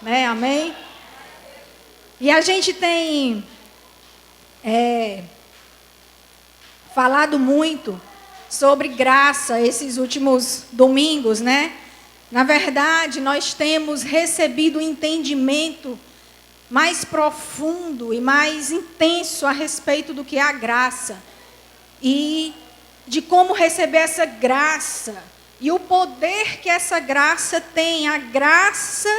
né? Amém? E a gente tem falado muito sobre graça esses últimos domingos, né? Na verdade, nós temos recebido um entendimento mais profundo e mais intenso a respeito do que é a graça. E de como receber essa graça. E o poder que essa graça tem. A graça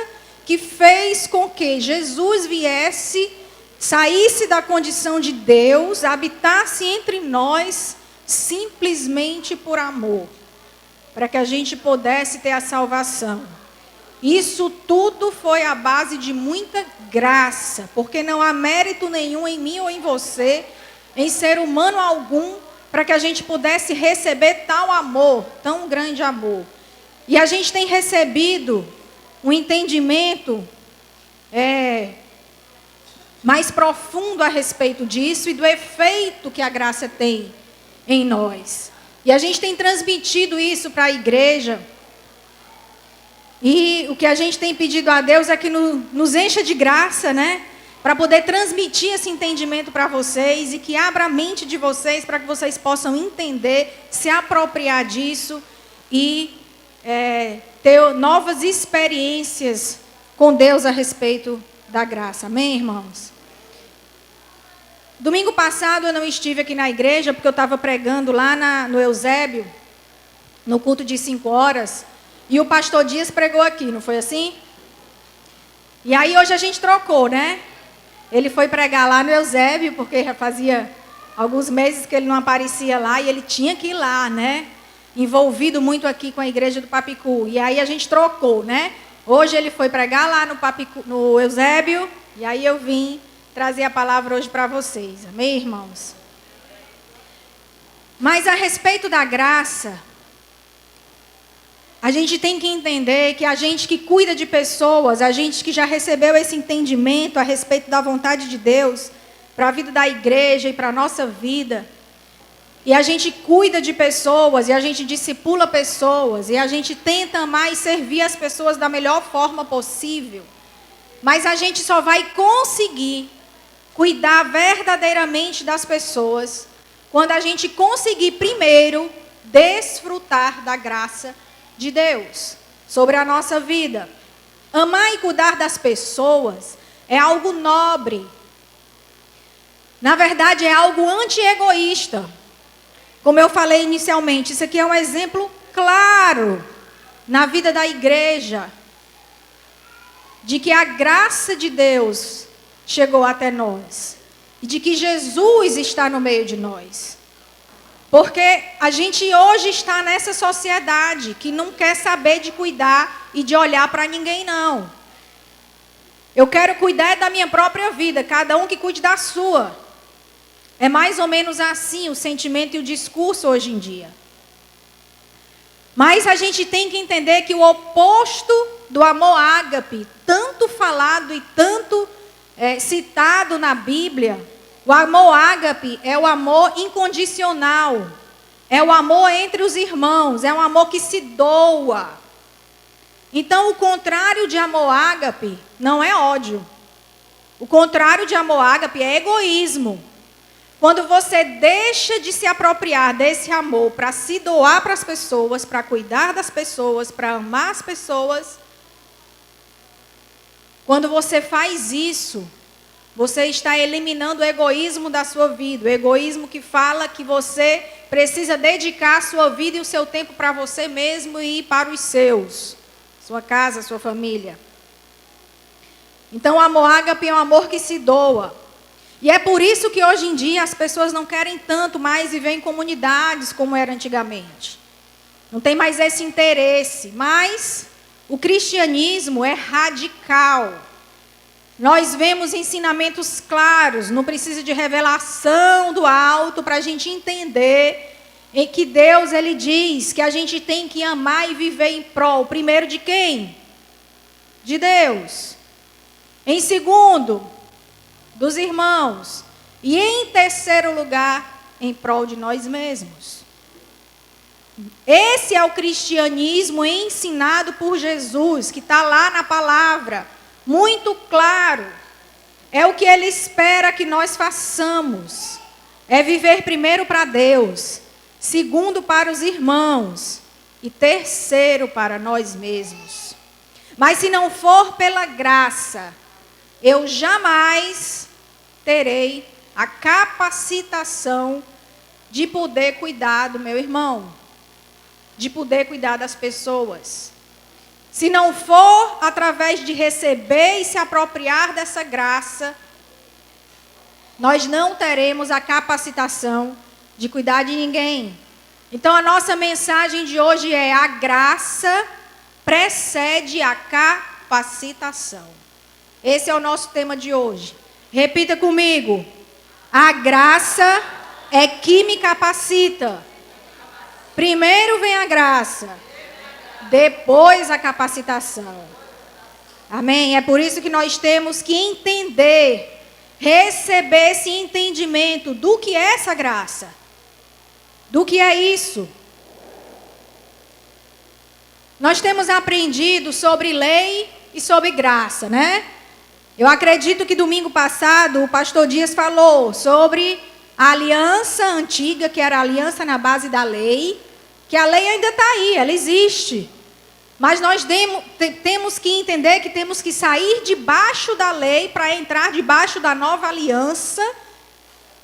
que fez com que Jesus viesse, saísse da condição de Deus, habitasse entre nós, simplesmente por amor. Para que a gente pudesse ter a salvação. Isso tudo foi à base de muita graça. Porque não há mérito nenhum em mim ou em você, em ser humano algum, para que a gente pudesse receber tal amor, tão grande amor. E a gente tem recebido um entendimento mais profundo a respeito disso e do efeito que a graça tem em nós. E a gente tem transmitido isso para a igreja. E o que a gente tem pedido a Deus é que nos encha de graça, né? Para poder transmitir esse entendimento para vocês e que abra a mente de vocês para que vocês possam entender, se apropriar disso e ter novas experiências com Deus a respeito da graça. Amém, irmãos? Domingo passado eu não estive aqui na igreja porque eu estava pregando lá no Eusébio, no culto de 5 horas, e o pastor Dias pregou aqui, não foi assim? E aí hoje a gente trocou, né? Ele foi pregar lá no Eusébio, porque já fazia alguns meses que ele não aparecia lá, e ele tinha que ir lá, né? Envolvido muito aqui com a igreja do Papicu. E aí a gente trocou, né? Hoje ele foi pregar lá no Eusébio, e aí eu vim trazer a palavra hoje para vocês. Amém, irmãos? Mas a respeito da graça, a gente tem que entender que a gente que cuida de pessoas, a gente que já recebeu esse entendimento a respeito da vontade de Deus, para a vida da igreja e para a nossa vida, e a gente cuida de pessoas, e a gente discipula pessoas, e a gente tenta amar e servir as pessoas da melhor forma possível, mas a gente só vai conseguir cuidar verdadeiramente das pessoas quando a gente conseguir primeiro desfrutar da graça de Deus sobre a nossa vida. Amar e cuidar das pessoas é algo nobre. Na verdade, é algo anti-egoísta. Como eu falei inicialmente, isso aqui é um exemplo claro na vida da igreja de que a graça de Deus chegou até nós e de que Jesus está no meio de nós. Porque a gente hoje está nessa sociedade que não quer saber de cuidar e de olhar para ninguém, não. Eu quero cuidar da minha própria vida, cada um que cuide da sua. É mais ou menos assim o sentimento e o discurso hoje em dia. Mas a gente tem que entender que o oposto do amor ágape, tanto falado e tanto citado na Bíblia, o amor ágape é o amor incondicional, é o amor entre os irmãos, é um amor que se doa. Então, o contrário de amor ágape não é ódio. O contrário de amor ágape é egoísmo. Quando você deixa de se apropriar desse amor para se doar para as pessoas, para cuidar das pessoas, para amar as pessoas, quando você faz isso, você está eliminando o egoísmo da sua vida. O egoísmo que fala que você precisa dedicar a sua vida e o seu tempo para você mesmo e para os seus. Sua casa, sua família. Então o amor ágape é um amor que se doa. E é por isso que hoje em dia as pessoas não querem tanto mais viver em comunidades como era antigamente. Não tem mais esse interesse. Mas o cristianismo é radical. Nós vemos ensinamentos claros, não precisa de revelação do alto para a gente entender em que Deus ele diz que a gente tem que amar e viver em prol, primeiro de quem? De Deus. Em segundo, dos irmãos. E em terceiro lugar, em prol de nós mesmos. Esse é o cristianismo ensinado por Jesus, que está lá na palavra. muito claro. É o que Ele espera que nós façamos. É viver primeiro para Deus, segundo para os irmãos e terceiro para nós mesmos. Mas se não for pela graça, eu jamais terei a capacitação de poder cuidar do meu irmão, de poder cuidar das pessoas. Se não for através de receber e se apropriar dessa graça, nós não teremos a capacitação de cuidar de ninguém. Então a nossa mensagem de hoje é: a graça precede a capacitação. Esse é o nosso tema de hoje. Repita comigo: a graça é que me capacita. Primeiro vem a graça, depois a capacitação. Amém? É por isso que nós temos que entender, receber esse entendimento do que é essa graça. Do que é isso? Nós temos aprendido sobre lei e sobre graça, né? Eu acredito que domingo passado o pastor Dias falou sobre a aliança antiga, que era a aliança na base da lei, que a lei ainda está aí, ela existe. Mas nós temos que entender que temos que sair debaixo da lei para entrar debaixo da nova aliança,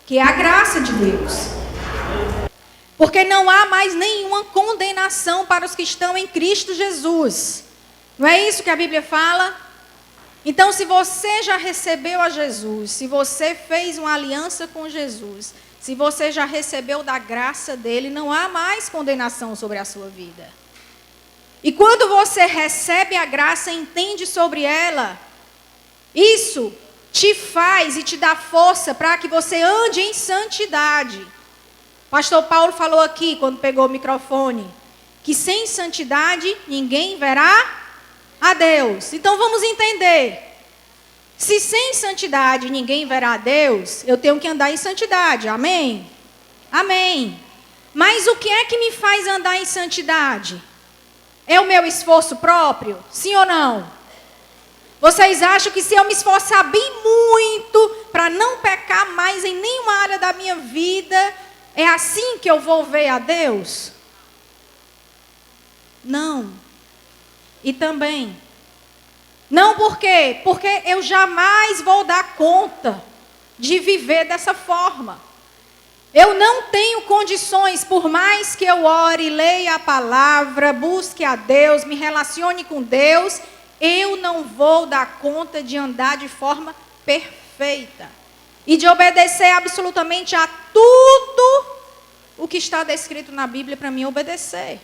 que é a graça de Deus. Porque não há mais nenhuma condenação para os que estão em Cristo Jesus. Não é isso que a Bíblia fala? Então, se você já recebeu a Jesus, se você fez uma aliança com Jesus, se você já recebeu da graça dele, não há mais condenação sobre a sua vida. E quando você recebe a graça e entende sobre ela, isso te faz e te dá força para que você ande em santidade. Pastor Paulo falou aqui, quando pegou o microfone, que sem santidade ninguém verá a Deus. Então vamos entender. Se sem santidade ninguém verá a Deus, eu tenho que andar em santidade. Amém? Amém. Mas o que é que me faz andar em santidade? É o meu esforço próprio? Sim ou não? Vocês acham que se eu me esforçar bem muito para não pecar mais em nenhuma área da minha vida, é assim que eu vou ver a Deus? Não. E também, não por quê? Porque eu jamais vou dar conta de viver dessa forma. Eu não tenho condições, por mais que eu ore, leia a palavra, busque a Deus, me relacione com Deus, eu não vou dar conta de andar de forma perfeita. E de obedecer absolutamente a tudo o que está descrito na Bíblia para mim obedecer.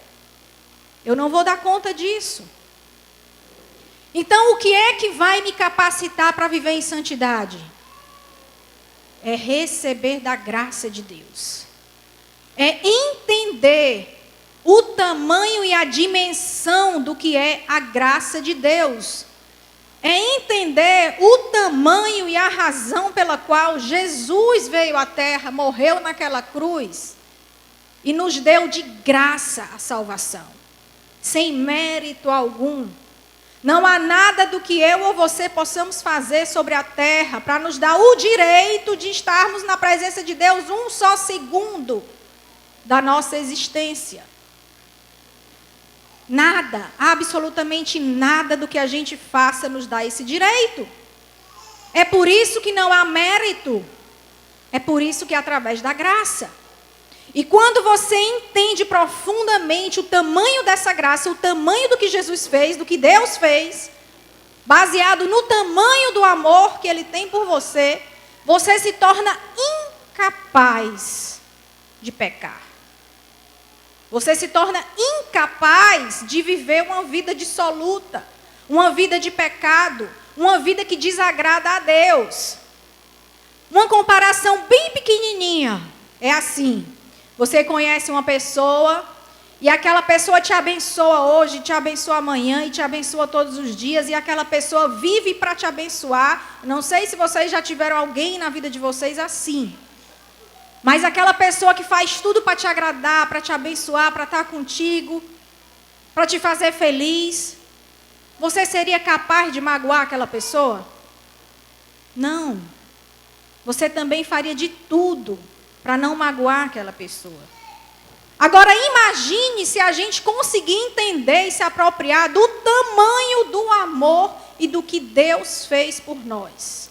Eu não vou dar conta disso. Então, o que é que vai me capacitar para viver em santidade? É receber da graça de Deus. É entender o tamanho e a dimensão do que é a graça de Deus. É entender o tamanho e a razão pela qual Jesus veio à terra, morreu naquela cruz e nos deu de graça a salvação, sem mérito algum. Não há nada do que eu ou você possamos fazer sobre a terra para nos dar o direito de estarmos na presença de Deus um só segundo da nossa existência. Nada, absolutamente nada do que a gente faça nos dá esse direito. É por isso que não há mérito. É por isso que é através da graça. E quando você entende profundamente o tamanho dessa graça, o tamanho do que Jesus fez, do que Deus fez, baseado no tamanho do amor que Ele tem por você, você se torna incapaz de pecar. Você se torna incapaz de viver uma vida dissoluta, uma vida de pecado, uma vida que desagrada a Deus. Uma comparação bem pequenininha é assim. Você conhece uma pessoa e aquela pessoa te abençoa hoje, te abençoa amanhã e te abençoa todos os dias, e aquela pessoa vive para te abençoar. Não sei se vocês já tiveram alguém na vida de vocês assim. Mas aquela pessoa que faz tudo para te agradar, para te abençoar, para estar contigo, para te fazer feliz. você seria capaz de magoar aquela pessoa? Não. Você também faria de tudo para não magoar aquela pessoa. Agora imagine se a gente conseguir entender e se apropriar do tamanho do amor e do que Deus fez por nós.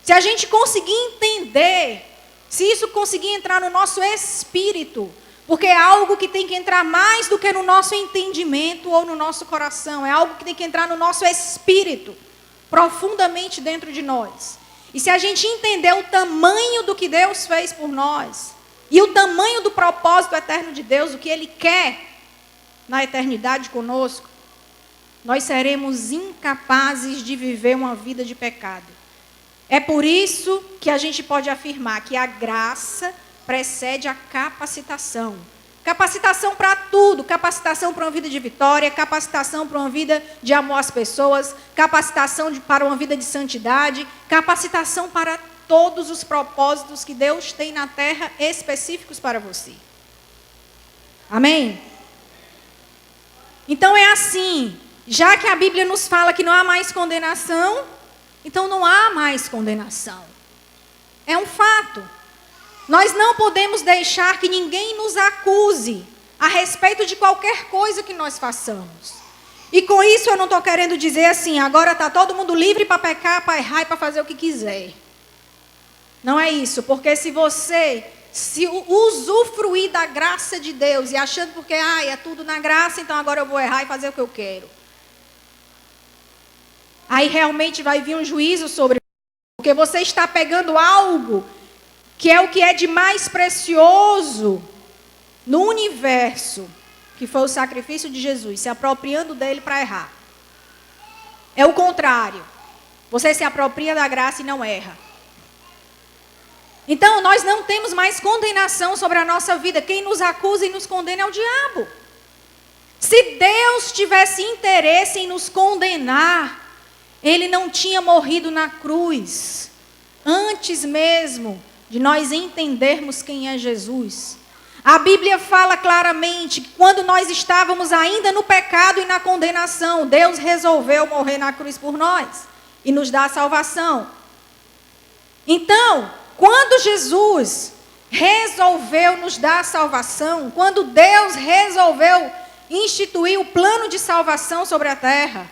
Se a gente conseguir entender, se isso conseguir entrar no nosso espírito, porque é algo que tem que entrar mais do que no nosso entendimento ou no nosso coração, é algo que tem que entrar no nosso espírito, profundamente dentro de nós. E se a gente entender o tamanho do que Deus fez por nós, e o tamanho do propósito eterno de Deus, o que Ele quer na eternidade conosco, nós seremos incapazes de viver uma vida de pecado. É por isso que a gente pode afirmar que a graça precede a capacitação. Capacitação para tudo, capacitação para uma vida de vitória, capacitação para uma vida de amor às pessoas, capacitação para uma vida de santidade, capacitação para todos os propósitos que Deus tem na terra específicos para você. Amém? Então é assim, já que a Bíblia nos fala que não há mais condenação, então não há mais condenação. É um fato. Nós não podemos deixar que ninguém nos acuse a respeito de qualquer coisa que nós façamos. E com isso eu não estou querendo dizer assim, agora está todo mundo livre para pecar, para errar e para fazer o que quiser. Não é isso, porque se você se usufruir da graça de Deus e achando porque é tudo na graça, então agora eu vou errar e fazer o que eu quero. Aí realmente vai vir um juízo sobre você, porque você está pegando algo que é o que é de mais precioso no universo, que foi o sacrifício de Jesus, se apropriando dele para errar. É o contrário. Você se apropria da graça e não erra. Então, nós não temos mais condenação sobre a nossa vida. Quem nos acusa e nos condena é o diabo. Se Deus tivesse interesse em nos condenar, Ele não tinha morrido na cruz, antes mesmo de nós entendermos quem é Jesus. A Bíblia fala claramente que quando nós estávamos ainda no pecado e na condenação, Deus resolveu morrer na cruz por nós e nos dar a salvação. Então, quando Jesus resolveu nos dar a salvação, quando Deus resolveu instituir o plano de salvação sobre a terra,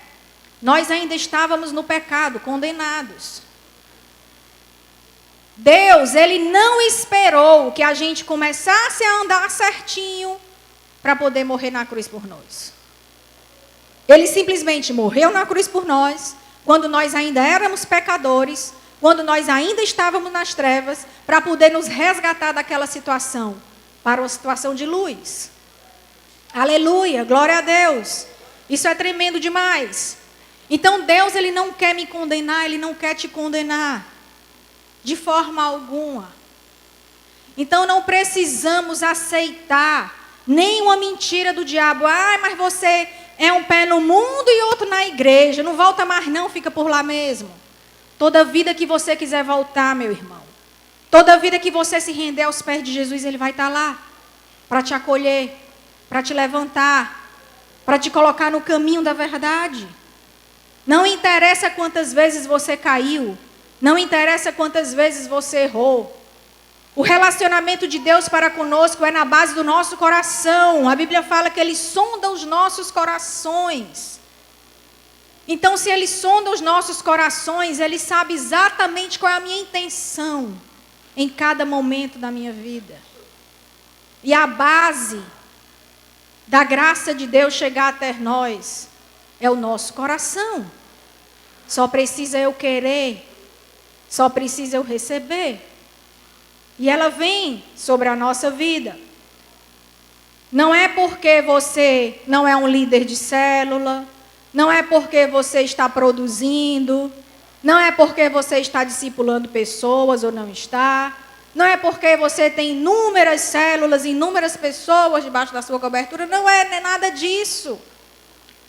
nós ainda estávamos no pecado, condenados. Deus, Ele não esperou que a gente começasse a andar certinho para poder morrer na cruz por nós. Ele simplesmente morreu na cruz por nós, quando nós ainda éramos pecadores, quando nós ainda estávamos nas trevas, para poder nos resgatar daquela situação, para uma situação de luz. Aleluia, glória a Deus. Isso é tremendo demais. Então Deus, Ele não quer me condenar, Ele não quer te condenar, de forma alguma. Então não precisamos aceitar nenhuma mentira do diabo. Mas você é um pé no mundo e outro na igreja, não volta mais não, fica por lá mesmo. Toda vida que você quiser voltar, meu irmão, toda vida que você se render aos pés de Jesus, Ele vai estar lá para te acolher, para te levantar, para te colocar no caminho da verdade. Não interessa quantas vezes você caiu, não interessa quantas vezes você errou. O relacionamento de Deus para conosco é na base do nosso coração. A Bíblia fala que Ele sonda os nossos corações. Então, se Ele sonda os nossos corações, Ele sabe exatamente qual é a minha intenção em cada momento da minha vida. E a base da graça de Deus chegar até nós é o nosso coração. Só precisa eu querer, só precisa eu receber. E ela vem sobre a nossa vida. Não é porque você não é um líder de célula, não é porque você está produzindo, não é porque você está discipulando pessoas ou não está, não é porque você tem inúmeras células, inúmeras pessoas debaixo da sua cobertura, não é nada disso.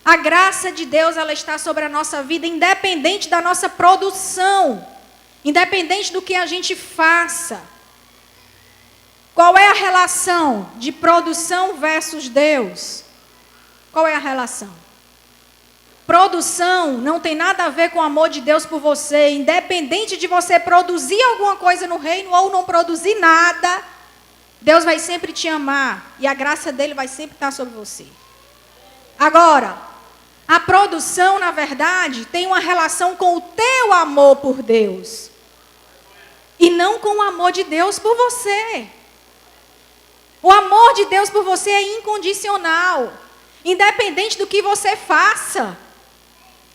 A graça de Deus, ela está sobre a nossa vida, independente da nossa produção, independente do que a gente faça. Qual é a relação de produção versus Deus? Qual é a relação? Produção não tem nada a ver com o amor de Deus por você. Independente de você produzir alguma coisa no reino ou não produzir nada, Deus vai sempre te amar. E a graça dele vai sempre estar sobre você. Agora, a produção, na verdade, tem uma relação com o teu amor por Deus. E não com o amor de Deus por você. O amor de Deus por você é incondicional. Independente do que você faça.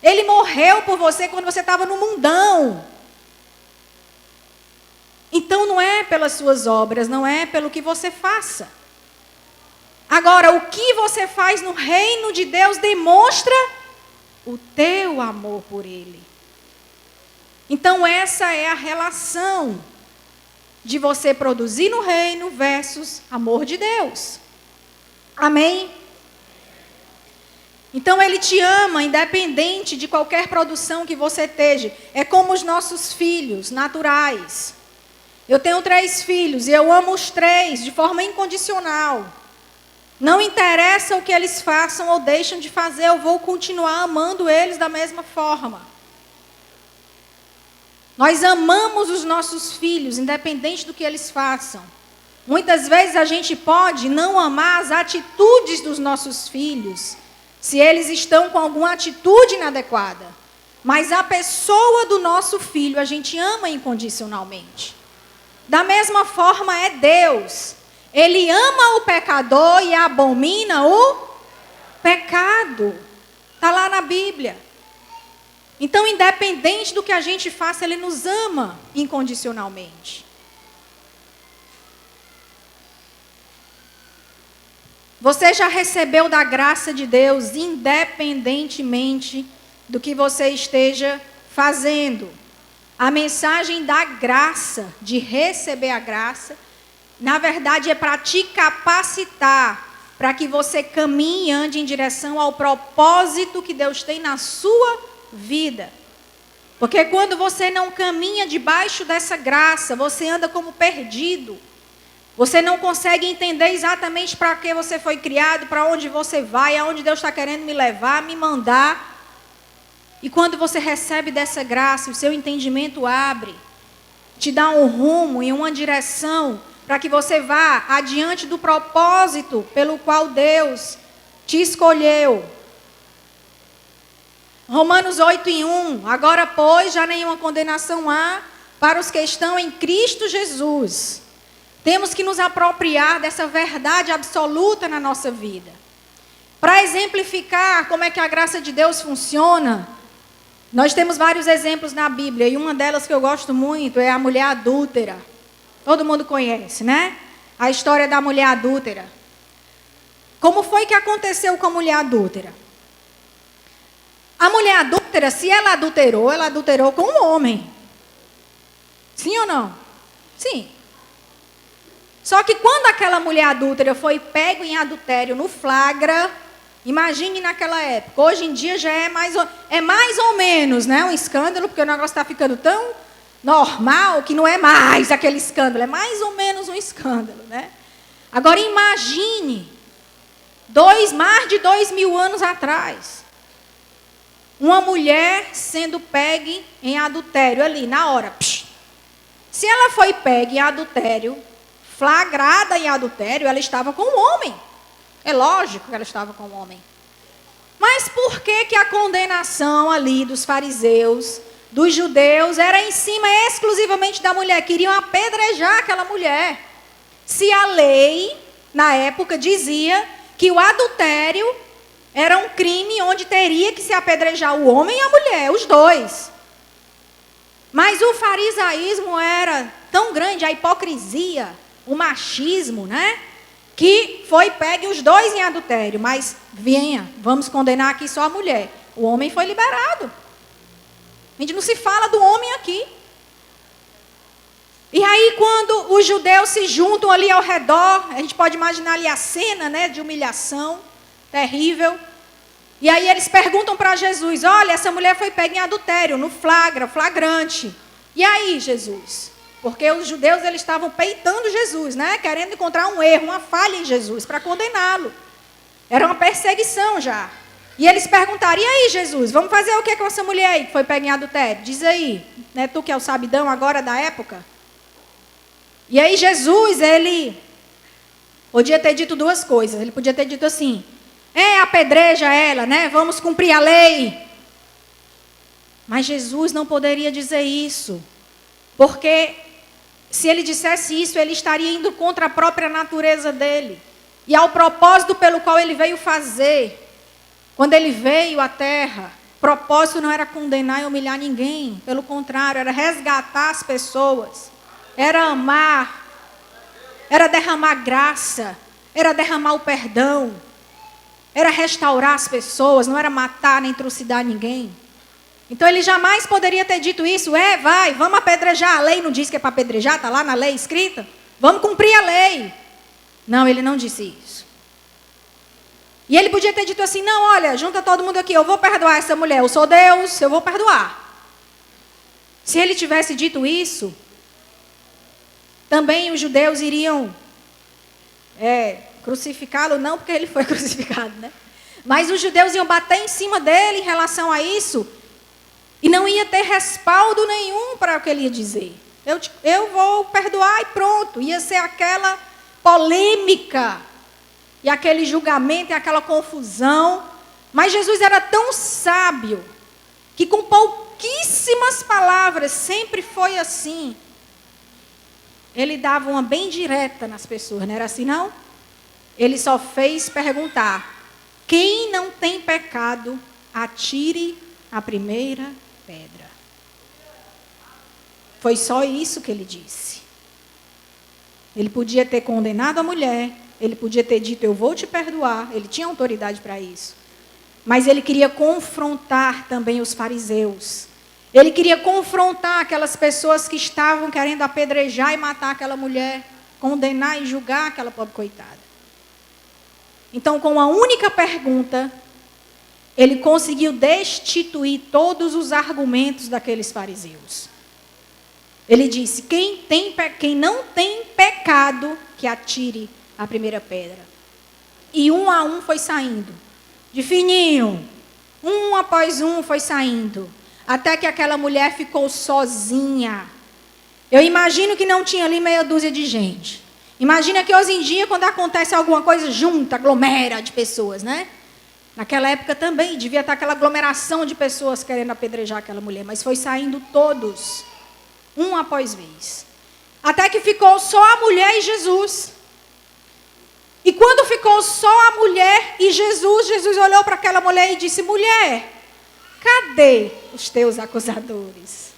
Ele morreu por você quando você estava no mundão. Então não é pelas suas obras, não é pelo que você faça. Agora, o que você faz no reino de Deus demonstra o teu amor por Ele. Então essa é a relação de você produzir no reino versus amor de Deus. Amém? Então Ele te ama independente de qualquer produção que você esteja. É como os nossos filhos naturais. Eu tenho 3 filhos e eu amo os 3 de forma incondicional. Não interessa o que eles façam ou deixam de fazer, eu vou continuar amando eles da mesma forma. Nós amamos os nossos filhos, independente do que eles façam. Muitas vezes a gente pode não amar as atitudes dos nossos filhos, se eles estão com alguma atitude inadequada. Mas a pessoa do nosso filho a gente ama incondicionalmente. Da mesma forma é Deus. Ele ama o pecador e abomina o pecado. Está lá na Bíblia. Então, independente do que a gente faça, Ele nos ama incondicionalmente. Você já recebeu da graça de Deus, independentemente do que você esteja fazendo. A mensagem da graça, de receber a graça, na verdade é para te capacitar, para que você caminhe e ande em direção ao propósito que Deus tem na sua vida. Porque quando você não caminha debaixo dessa graça, você anda como perdido. Você não consegue entender exatamente para que você foi criado, para onde você vai, aonde Deus está querendo me levar, me mandar. E quando você recebe dessa graça, o seu entendimento abre, te dá um rumo e uma direção, para que você vá adiante do propósito pelo qual Deus te escolheu. Romanos 8:1, agora, pois, já nenhuma condenação há para os que estão em Cristo Jesus. Temos que nos apropriar dessa verdade absoluta na nossa vida. Para exemplificar como é que a graça de Deus funciona, nós temos vários exemplos na Bíblia, e uma delas que eu gosto muito é a mulher adúltera. Todo mundo conhece, né? A história da mulher adúltera. Como foi que aconteceu com a mulher adúltera? A mulher adúltera, se ela adulterou com um homem. Sim ou não? Sim. Só que quando aquela mulher adúltera foi pega em adultério no flagra, imagine naquela época. Hoje em dia já é mais ou menos, né, um escândalo, porque o negócio está ficando tão normal que não é mais aquele escândalo, é mais ou menos um escândalo, né? Agora imagine, mais de 2000 anos atrás, uma mulher sendo pega em adultério ali, na hora. Se ela foi pega em adultério, flagrada em adultério, ela estava com um homem. É lógico que ela estava com um homem. Mas por que a condenação ali dos fariseus, dos judeus, era em cima exclusivamente da mulher? Queriam apedrejar aquela mulher. Se a lei, na época, dizia que o adultério era um crime onde teria que se apedrejar o homem e a mulher, os dois. Mas o farisaísmo era tão grande, a hipocrisia, o machismo, né? Que foi pegue os dois em adultério. Mas venha, vamos condenar aqui só a mulher. O homem foi liberado. A gente não se fala do homem aqui. E aí quando os judeus se juntam ali ao redor, a gente pode imaginar ali a cena, né, de humilhação terrível. E aí eles perguntam para Jesus, olha, essa mulher foi pega em adultério, no flagrante. E aí, Jesus? Porque os judeus eles estavam peitando Jesus, né, querendo encontrar um erro, uma falha em Jesus, para condená-lo. Era uma perseguição já. E eles perguntaram, e aí, Jesus, vamos fazer o que com essa mulher aí que foi pega em adultério? Diz aí, né, tu que é o sabidão agora da época. E aí Jesus, ele podia ter dito duas coisas. Ele podia ter dito assim, apedreja ela, né, vamos cumprir a lei. Mas Jesus não poderia dizer isso, porque se ele dissesse isso, ele estaria indo contra a própria natureza dele. E ao propósito pelo qual ele veio fazer. Quando ele veio à terra, o propósito não era condenar e humilhar ninguém. Pelo contrário, era resgatar as pessoas. Era amar. Era derramar graça. Era derramar o perdão. Era restaurar as pessoas. Não era matar nem trucidar ninguém. Então ele jamais poderia ter dito isso. Vai, vamos apedrejar. A lei não diz que é para apedrejar, está lá na lei escrita. Vamos cumprir a lei. Não, ele não disse isso. E ele podia ter dito assim, não, olha, junta todo mundo aqui, eu vou perdoar essa mulher, eu sou Deus, eu vou perdoar. Se ele tivesse dito isso, também os judeus iriam crucificá-lo, não porque ele foi crucificado, né? Mas os judeus iam bater em cima dele em relação a isso, e não ia ter respaldo nenhum para o que ele ia dizer. Eu vou perdoar e pronto, ia ser aquela polêmica, e aquele julgamento e aquela confusão. Mas Jesus era tão sábio, que com pouquíssimas palavras, sempre foi assim. Ele dava uma bem direta nas pessoas, não era assim não? Ele só fez perguntar, quem não tem pecado, atire a primeira pedra. Foi só isso que ele disse. Ele podia ter condenado a mulher, ele podia ter dito, eu vou te perdoar. Ele tinha autoridade para isso. Mas ele queria confrontar também os fariseus. Ele queria confrontar aquelas pessoas que estavam querendo apedrejar e matar aquela mulher. Condenar e julgar aquela pobre coitada. Então, com uma única pergunta, ele conseguiu destituir todos os argumentos daqueles fariseus. Ele disse, quem não tem pecado, que atire a primeira pedra. E um a um foi saindo. De fininho. Um após um foi saindo. Até que aquela mulher ficou sozinha. Eu imagino que não tinha ali meia dúzia de gente. Imagina que hoje em dia, quando acontece alguma coisa, junta, aglomera de pessoas, né? Naquela época também, devia estar aquela aglomeração de pessoas querendo apedrejar aquela mulher. Mas foi saindo todos. Um após vez. Até que ficou só a mulher e Jesus. E quando ficou só a mulher e Jesus olhou para aquela mulher e disse, mulher, cadê os teus acusadores?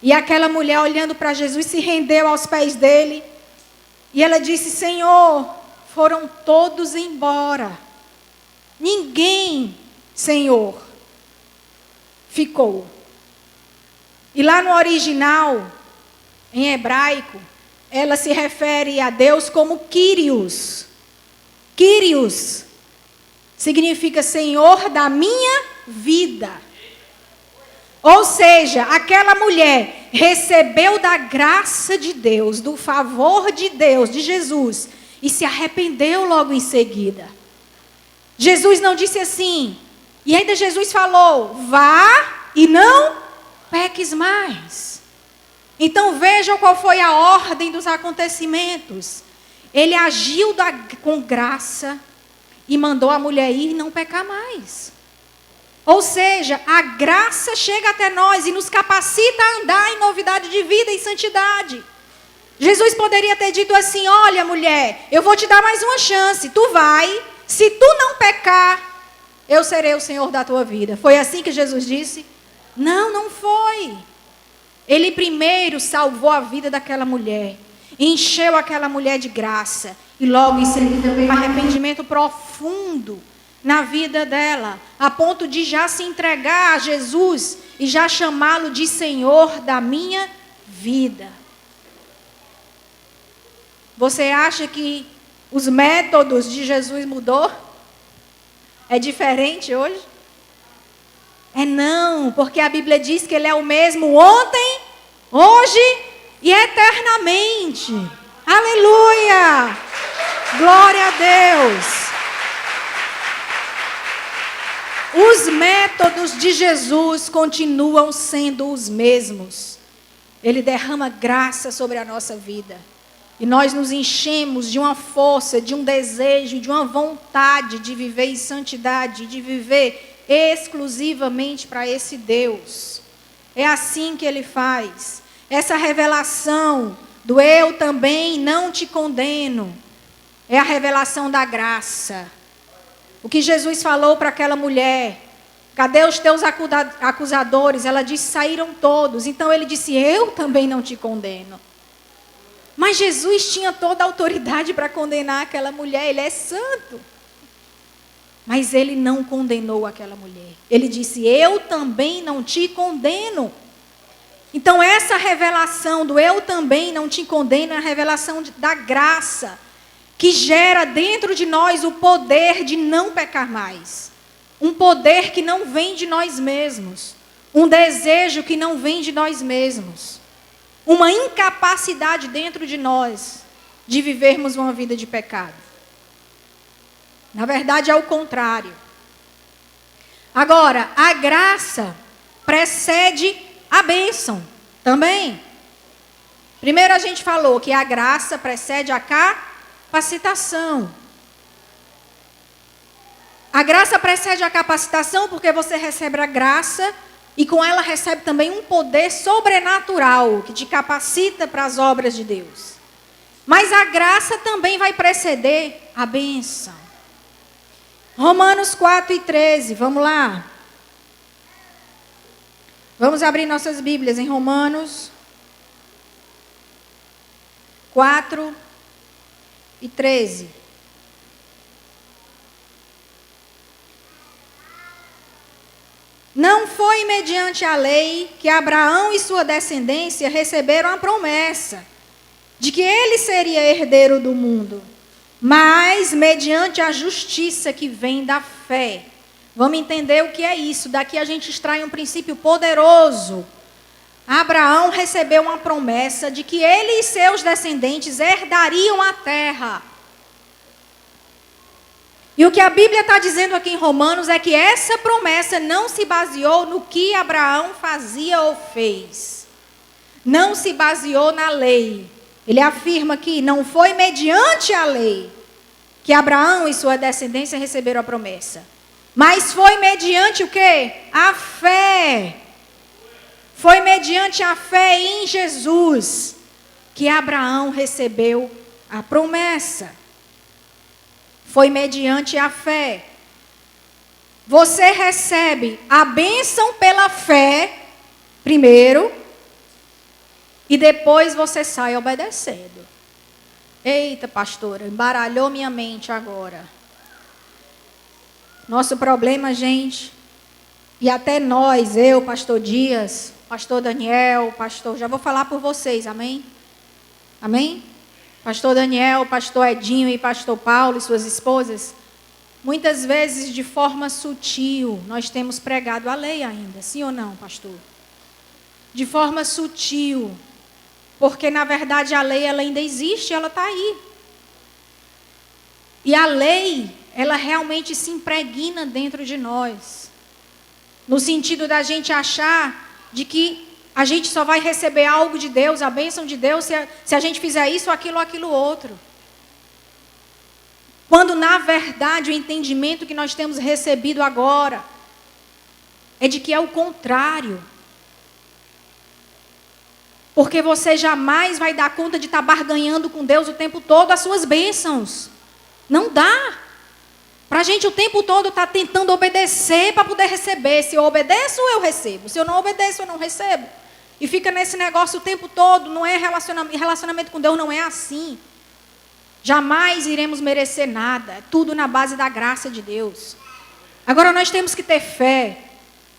E aquela mulher olhando para Jesus se rendeu aos pés dele. E ela disse, Senhor, foram todos embora. Ninguém, Senhor, ficou. E lá no original, em hebraico, ela se refere a Deus como Kyrios. Kyrios significa Senhor da minha vida. Ou seja, aquela mulher recebeu da graça de Deus, do favor de Deus, de Jesus, e se arrependeu logo em seguida. Jesus não disse assim, e ainda Jesus falou, vá e não peques mais. Então vejam qual foi a ordem dos acontecimentos. Ele agiu com graça e mandou a mulher ir e não pecar mais. Ou seja, a graça chega até nós e nos capacita a andar em novidade de vida e santidade. Jesus poderia ter dito assim, olha mulher, eu vou te dar mais uma chance, tu vai, se tu não pecar, eu serei o Senhor da tua vida. Foi assim que Jesus disse? Não, não foi. Ele primeiro salvou a vida daquela mulher, encheu aquela mulher de graça, e logo em seguida veio um arrependimento profundo na vida dela, a ponto de já se entregar a Jesus e já chamá-lo de Senhor da minha vida. Você acha que os métodos de Jesus mudou? É diferente hoje? Não, porque a Bíblia diz que Ele é o mesmo ontem, hoje e eternamente. Aleluia! Glória a Deus! Os métodos de Jesus continuam sendo os mesmos. Ele derrama graça sobre a nossa vida. E nós nos enchemos de uma força, de um desejo, de uma vontade de viver em santidade, de viver exclusivamente para esse Deus. É assim que Ele faz. Essa revelação do eu também não te condeno, é a revelação da graça. O que Jesus falou para aquela mulher, cadê os teus acusadores? Ela disse, saíram todos. Então ele disse, eu também não te condeno. Mas Jesus tinha toda a autoridade para condenar aquela mulher, ele é santo. Mas ele não condenou aquela mulher. Ele disse, eu também não te condeno. Então essa revelação do eu também não te condeno é a revelação da graça, que gera dentro de nós o poder de não pecar mais. Um poder que não vem de nós mesmos. Um desejo que não vem de nós mesmos. Uma incapacidade dentro de nós de vivermos uma vida de pecado. Na verdade, é o contrário. Agora, a graça precede a bênção também. Primeiro a gente falou que a graça precede a capacitação. A graça precede a capacitação porque você recebe a graça e com ela recebe também um poder sobrenatural que te capacita para as obras de Deus. Mas a graça também vai preceder a bênção. Romanos 4:13, vamos lá. Vamos abrir nossas Bíblias em Romanos 4:13. Não foi mediante a lei que Abraão e sua descendência receberam a promessa de que ele seria herdeiro do mundo, mas mediante a justiça que vem da fé. Vamos entender o que é isso. Daqui a gente extrai um princípio poderoso. Abraão recebeu uma promessa de que ele e seus descendentes herdariam a terra. E o que a Bíblia está dizendo aqui em Romanos é que essa promessa não se baseou no que Abraão fazia ou fez. Não se baseou na lei. Ele afirma que não foi mediante a lei que Abraão e sua descendência receberam a promessa. Mas foi mediante o quê? A fé. Foi mediante a fé em Jesus que Abraão recebeu a promessa. Foi mediante a fé. Você recebe a bênção pela fé, primeiro, e depois você sai obedecendo. Eita, pastora, embaralhou minha mente agora. Nosso problema, gente, e até nós, eu, pastor Dias, pastor Daniel, pastor, já vou falar por vocês, amém? Amém? Pastor Daniel, pastor Edinho e pastor Paulo e suas esposas, muitas vezes de forma sutil, nós temos pregado a lei ainda, sim ou não, pastor? De forma sutil, porque na verdade a lei ela ainda existe, ela está aí. E a lei, ela realmente se impregna dentro de nós, no sentido da gente achar de que a gente só vai receber algo de Deus, a bênção de Deus, se a gente fizer isso, aquilo ou aquilo outro. Quando, na verdade, o entendimento que nós temos recebido agora é de que é o contrário. Porque você jamais vai dar conta de estar barganhando com Deus o tempo todo as suas bênçãos. Não dá. Para a gente o tempo todo estar tentando obedecer para poder receber. Se eu obedeço, eu recebo. Se eu não obedeço, eu não recebo. E fica nesse negócio o tempo todo. Não é relacionamento com Deus, não é assim. Jamais iremos merecer nada. É tudo na base da graça de Deus. Agora nós temos que ter fé.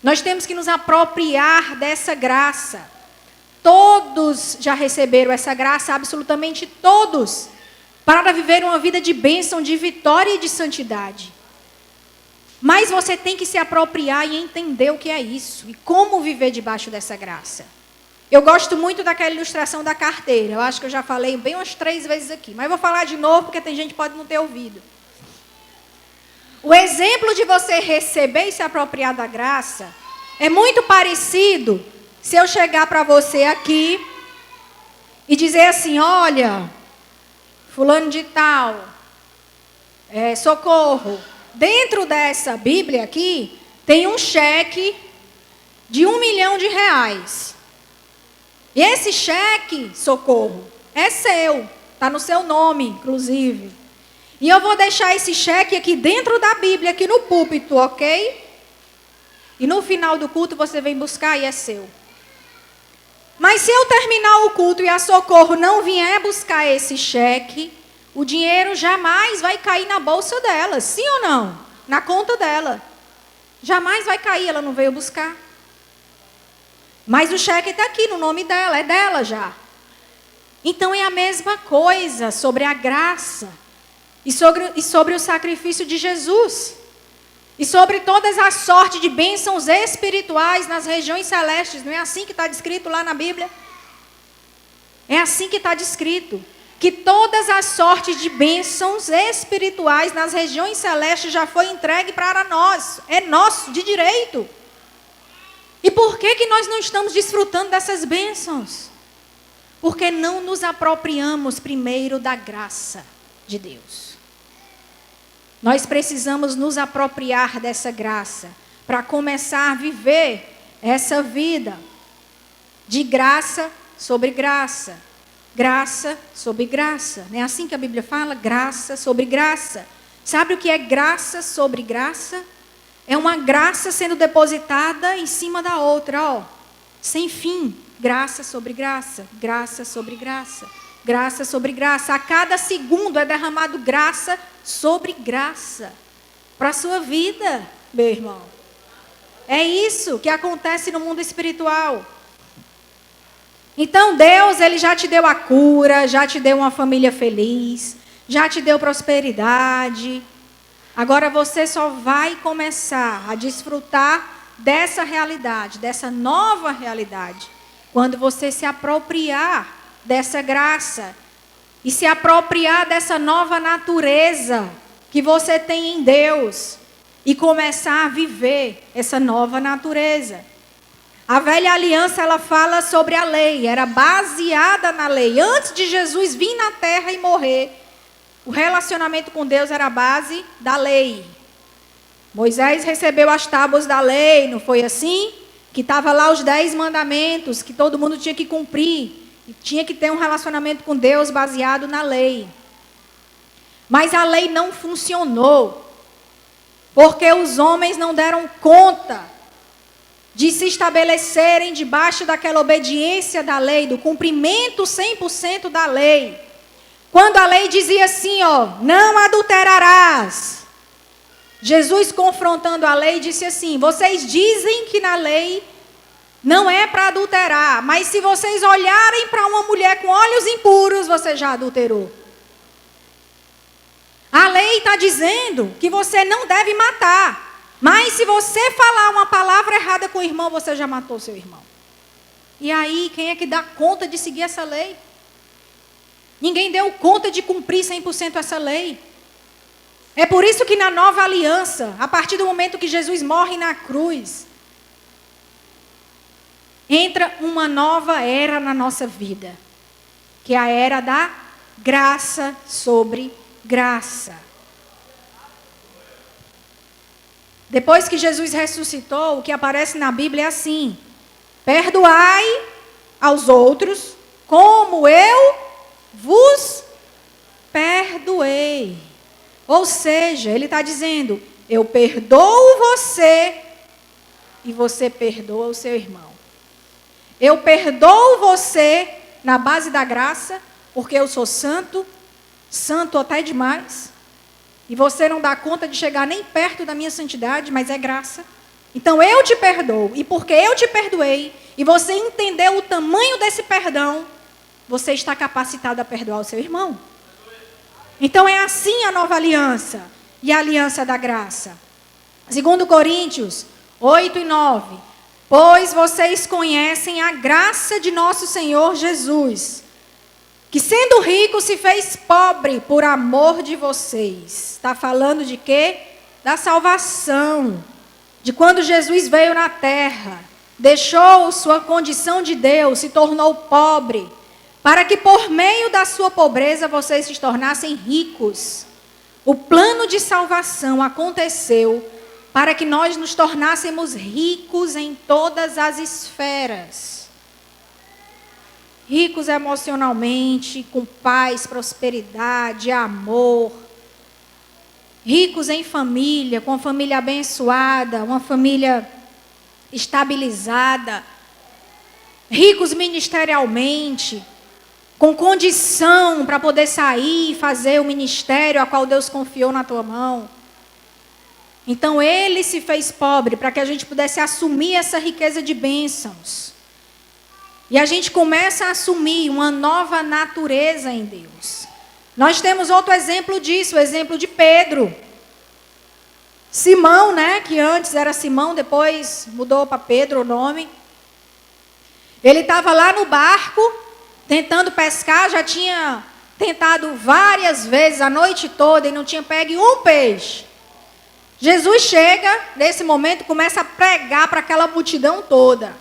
Nós temos que nos apropriar dessa graça. Todos já receberam essa graça, absolutamente todos, para viver uma vida de bênção, de vitória e de santidade. Mas você tem que se apropriar e entender o que é isso e como viver debaixo dessa graça. Eu gosto muito daquela ilustração da carteira. Eu acho que eu já falei bem umas 3 vezes aqui, mas vou falar de novo porque tem gente que pode não ter ouvido. O exemplo de você receber e se apropriar da graça é muito parecido se eu chegar para você aqui e dizer assim: olha, fulano de tal, socorro, dentro dessa Bíblia aqui tem um cheque de R$1 milhão. E esse cheque, socorro, é seu, está no seu nome, inclusive. E eu vou deixar esse cheque aqui dentro da Bíblia, aqui no púlpito, ok? E no final do culto você vem buscar e é seu. Mas se eu terminar o culto e a Socorro não vier buscar esse cheque, o dinheiro jamais vai cair na bolsa dela, sim ou não? Na conta dela. Jamais vai cair, ela não veio buscar. Mas o cheque está aqui no nome dela, é dela já. Então é a mesma coisa sobre a graça. E sobre o sacrifício de Jesus. E sobre todas as sortes de bênçãos espirituais nas regiões celestes. Não é assim que está descrito lá na Bíblia? É assim que está descrito. Que todas as sortes de bênçãos espirituais nas regiões celestes já foi entregue para nós. É nosso, de direito. E por que nós não estamos desfrutando dessas bênçãos? Porque não nos apropriamos primeiro da graça de Deus. Nós precisamos nos apropriar dessa graça para começar a viver essa vida de graça sobre graça. Graça sobre graça. Não é assim que a Bíblia fala? Graça sobre graça. Sabe o que é graça sobre graça? É uma graça sendo depositada em cima da outra, ó. Sem fim. Graça sobre graça. Graça sobre graça. Graça sobre graça. A cada segundo é derramado graça sobre graça. Para a sua vida, meu irmão. É isso que acontece no mundo espiritual. Então Deus, Ele já te deu a cura, já te deu uma família feliz, já te deu prosperidade. Agora você só vai começar a desfrutar dessa realidade, dessa nova realidade, quando você se apropriar dessa graça e se apropriar dessa nova natureza que você tem em Deus e começar a viver essa nova natureza. A velha aliança, ela fala sobre a lei, era baseada na lei. Antes de Jesus vir na terra e morrer, o relacionamento com Deus era a base da lei. Moisés recebeu as tábuas da lei, não foi assim? Que estava lá os 10 mandamentos, que todo mundo tinha que cumprir. E tinha que ter um relacionamento com Deus baseado na lei. Mas a lei não funcionou, porque os homens não deram conta de se estabelecerem debaixo daquela obediência da lei, do cumprimento 100% da lei. Quando a lei dizia assim, ó, não adulterarás. Jesus, confrontando a lei, disse assim: vocês dizem que na lei não é para adulterar, mas se vocês olharem para uma mulher com olhos impuros, você já adulterou. A lei está dizendo que você não deve matar. Mas se você falar uma palavra errada com o irmão, você já matou seu irmão. E aí, quem é que dá conta de seguir essa lei? Ninguém deu conta de cumprir 100% essa lei. É por isso que na nova aliança, a partir do momento que Jesus morre na cruz, entra uma nova era na nossa vida, que é a era da graça sobre graça. Depois que Jesus ressuscitou, o que aparece na Bíblia é assim: perdoai aos outros como eu vos perdoei. Ou seja, ele está dizendo, eu perdoo você e você perdoa o seu irmão. Eu perdoo você na base da graça, porque eu sou santo, santo até demais. E você não dá conta de chegar nem perto da minha santidade, mas é graça. Então eu te perdoo. E porque eu te perdoei, e você entendeu o tamanho desse perdão, você está capacitado a perdoar o seu irmão. Então é assim a nova aliança e a aliança da graça. 2 Coríntios 8:9. Pois vocês conhecem a graça de nosso Senhor Jesus, que sendo rico se fez pobre por amor de vocês. Está falando de quê? da salvação, de quando Jesus veio na terra, deixou sua condição de Deus, se tornou pobre, para que por meio da sua pobreza vocês se tornassem ricos. O plano de salvação aconteceu para que nós nos tornássemos ricos em todas as esferas. Ricos emocionalmente, com paz, prosperidade, amor. Ricos em família, com uma família abençoada, uma família estabilizada. Ricos ministerialmente, com condição para poder sair e fazer o ministério a qual Deus confiou na tua mão. Então ele se fez pobre para que a gente pudesse assumir essa riqueza de bênçãos. E a gente começa a assumir uma nova natureza em Deus. Nós temos outro exemplo disso, o exemplo de Pedro. Simão, né, que antes era Simão, depois mudou para Pedro o nome. Ele estava lá no barco, tentando pescar, já tinha tentado várias vezes a noite toda e não tinha pego um peixe. Jesus chega, nesse momento, começa a pregar para aquela multidão toda.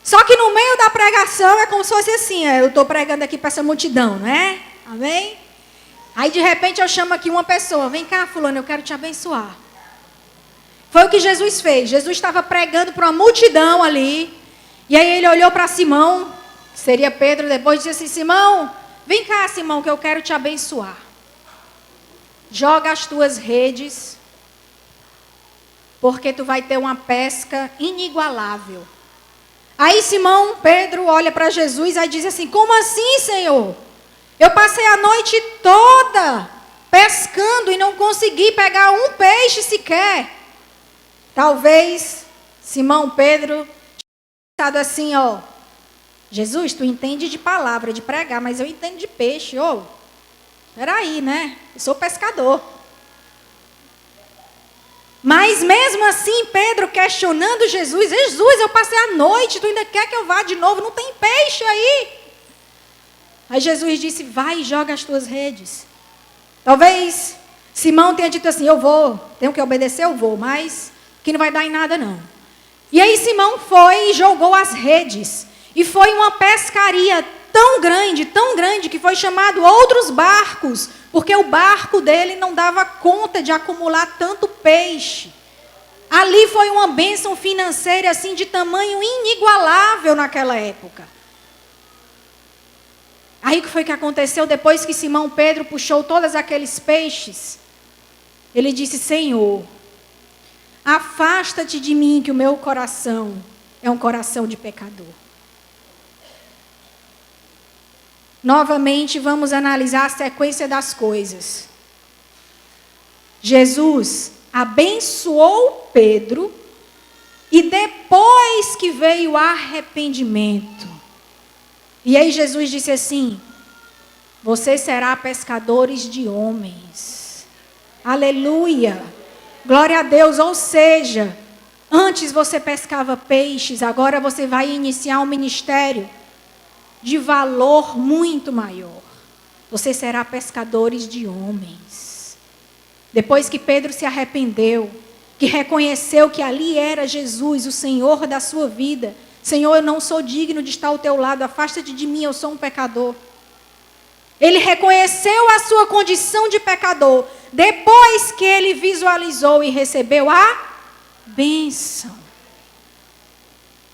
Só que no meio da pregação é como se fosse assim, eu estou pregando aqui para essa multidão, não é? Amém? Aí de repente eu chamo aqui uma pessoa, vem cá fulano, eu quero te abençoar. Foi o que Jesus fez, Jesus estava pregando para uma multidão ali, e aí ele olhou para Simão, que seria Pedro, depois disse assim, Simão, vem cá Simão, que eu quero te abençoar. Joga as tuas redes, porque tu vai ter uma pesca inigualável. Aí Simão, Pedro, olha para Jesus e diz assim, como assim, Senhor? Eu passei a noite toda pescando e não consegui pegar um peixe sequer. Talvez Simão, Pedro, estado assim, ó, Jesus, tu entende de palavra, de pregar, mas eu entendo de peixe, peraí, né? Eu sou pescador. Mas mesmo assim, Pedro questionando Jesus, Jesus, eu passei a noite, tu ainda quer que eu vá de novo? Não tem peixe aí. Aí Jesus disse, vai e joga as tuas redes. Talvez Simão tenha dito assim, eu vou, tenho que obedecer, eu vou, mas que não vai dar em nada não. E aí Simão foi e jogou as redes. E foi uma pescaria tão grande, que foi chamado outros barcos, porque o barco dele não dava conta de acumular tanto peixe. Ali foi uma bênção financeira assim de tamanho inigualável naquela época. Aí o que foi que aconteceu depois que Simão Pedro puxou todos aqueles peixes? Ele disse, Senhor, afasta-te de mim que o meu coração é um coração de pecador. Novamente, vamos analisar a sequência das coisas. Jesus abençoou Pedro e depois que veio o arrependimento. E aí Jesus disse assim, você será pescadores de homens. Aleluia! Glória a Deus, ou seja, antes você pescava peixes, agora você vai iniciar um ministério de valor muito maior. Você será pescadores de homens. Depois que Pedro se arrependeu, que reconheceu que ali era Jesus, o Senhor da sua vida. Senhor, eu não sou digno de estar ao teu lado, afasta-te de mim, eu sou um pecador. Ele reconheceu a sua condição de pecador, depois que ele visualizou e recebeu a bênção.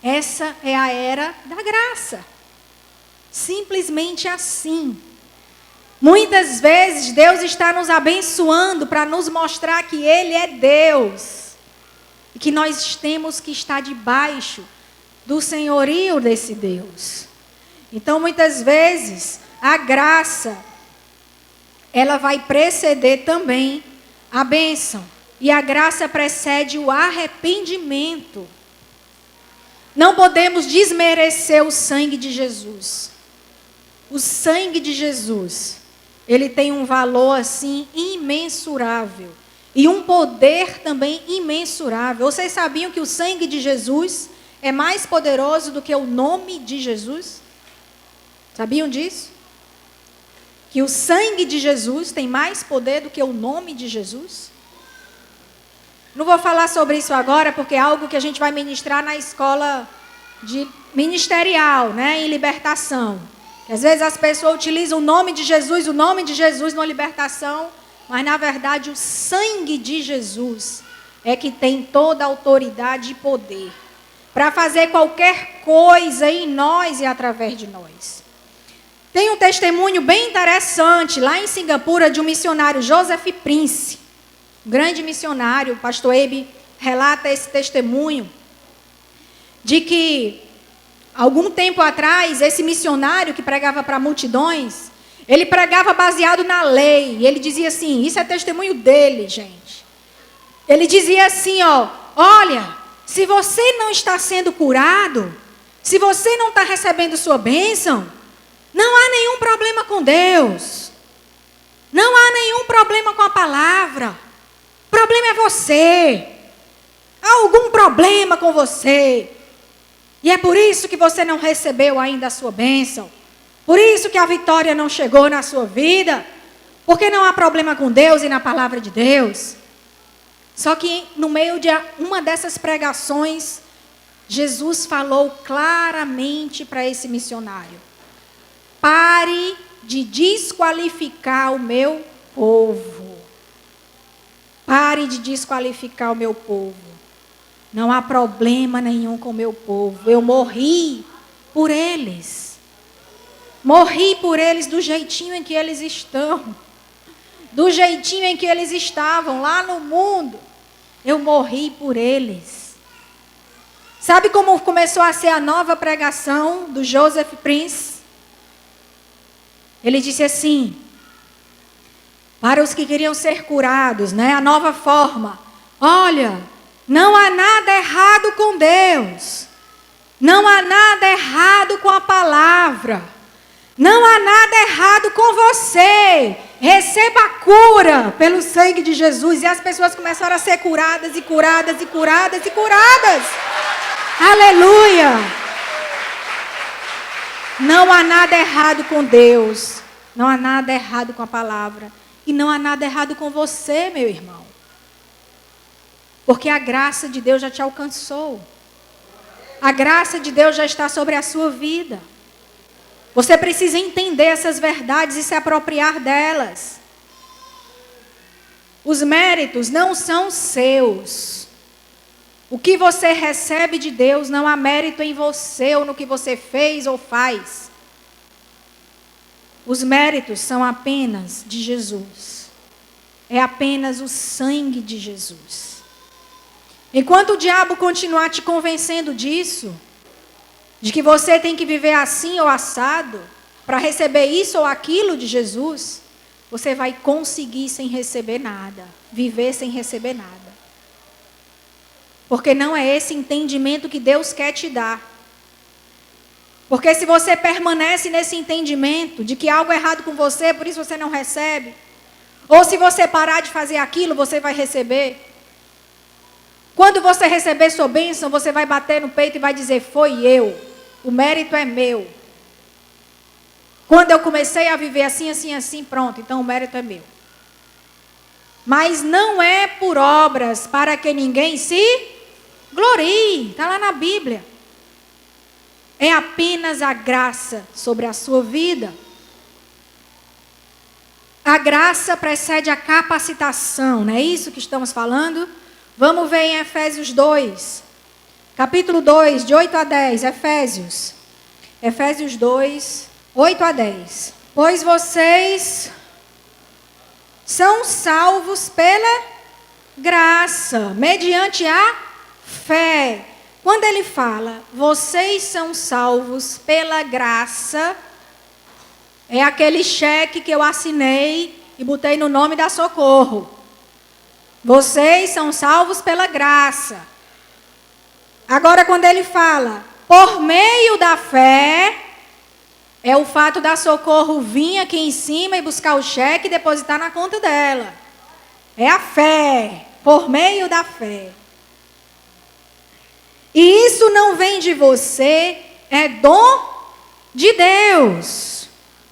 Essa é a era da graça. Simplesmente assim. Muitas vezes Deus está nos abençoando para nos mostrar que Ele é Deus. E que nós temos que estar debaixo do senhorio desse Deus. Então muitas vezes a graça, ela vai preceder também a bênção. E a graça precede o arrependimento. Não podemos desmerecer o sangue de Jesus. O sangue de Jesus, ele tem um valor assim imensurável. E um poder também imensurável. Vocês sabiam que o sangue de Jesus é mais poderoso do que o nome de Jesus? Sabiam disso? Que o sangue de Jesus tem mais poder do que o nome de Jesus? Não vou falar sobre isso agora, porque é algo que a gente vai ministrar na escola ministerial, né, em libertação. Às vezes as pessoas utilizam o nome de Jesus numa libertação, mas na verdade o sangue de Jesus é que tem toda a autoridade e poder para fazer qualquer coisa em nós e através de nós. Tem um testemunho bem interessante lá em Singapura de um missionário, Joseph Prince, um grande missionário. O pastor Abe relata esse testemunho de que algum tempo atrás, esse missionário que pregava para multidões, ele pregava baseado na lei. E ele dizia assim, isso é testemunho dele, gente. Ele dizia assim, olha, se você não está sendo curado, se você não está recebendo sua bênção, não há nenhum problema com Deus. Não há nenhum problema com a palavra. O problema é você. Há algum problema com você. E é por isso que você não recebeu ainda a sua bênção. Por isso que a vitória não chegou na sua vida. Porque não há problema com Deus e na palavra de Deus. Só que no meio de uma dessas pregações, Jesus falou claramente para esse missionário: pare de desqualificar o meu povo. Pare de desqualificar o meu povo. Não há problema nenhum com o meu povo. Eu morri por eles. Morri por eles do jeitinho em que eles estão. Do jeitinho em que eles estavam lá no mundo. Eu morri por eles. Sabe como começou a ser a nova pregação do Joseph Prince? Ele disse assim, para os que queriam ser curados, né? A nova forma. Olha, não há nada errado com Deus. Não há nada errado com a palavra. Não há nada errado com você. Receba a cura pelo sangue de Jesus. E as pessoas começaram a ser curadas e curadas e curadas e curadas. Aleluia! Não há nada errado com Deus. Não há nada errado com a palavra. E não há nada errado com você, meu irmão. Porque a graça de Deus já te alcançou. A graça de Deus já está sobre a sua vida. Você precisa entender essas verdades e se apropriar delas. Os méritos não são seus. O que você recebe de Deus não há mérito em você ou no que você fez ou faz. Os méritos são apenas de Jesus. É apenas o sangue de Jesus. Enquanto o diabo continuar te convencendo disso, de que você tem que viver assim ou assado, para receber isso ou aquilo de Jesus, você vai conseguir sem receber nada, viver sem receber nada. Porque não é esse entendimento que Deus quer te dar. Porque se você permanece nesse entendimento de que há algo errado com você, por isso você não recebe, ou se você parar de fazer aquilo, você vai receber. Quando você receber sua bênção, você vai bater no peito e vai dizer, foi eu, o mérito é meu. Quando eu comecei a viver assim, assim, assim, pronto, então o mérito é meu. Mas não é por obras para que ninguém se glorie, está lá na Bíblia. É apenas a graça sobre a sua vida. A graça precede a capacitação, não é isso que estamos falando? Vamos ver em Efésios 2, capítulo 2, de 8 a 10, Efésios 2, 8 a 10. Pois vocês são salvos pela graça, mediante a fé. Quando ele fala, vocês são salvos pela graça, é aquele cheque que eu assinei e botei no nome da Socorro. Vocês são salvos pela graça. Agora, quando ele fala, por meio da fé, é o fato da Socorro vir aqui em cima e buscar o cheque e depositar na conta dela. É a fé, por meio da fé. E isso não vem de você, é dom de Deus.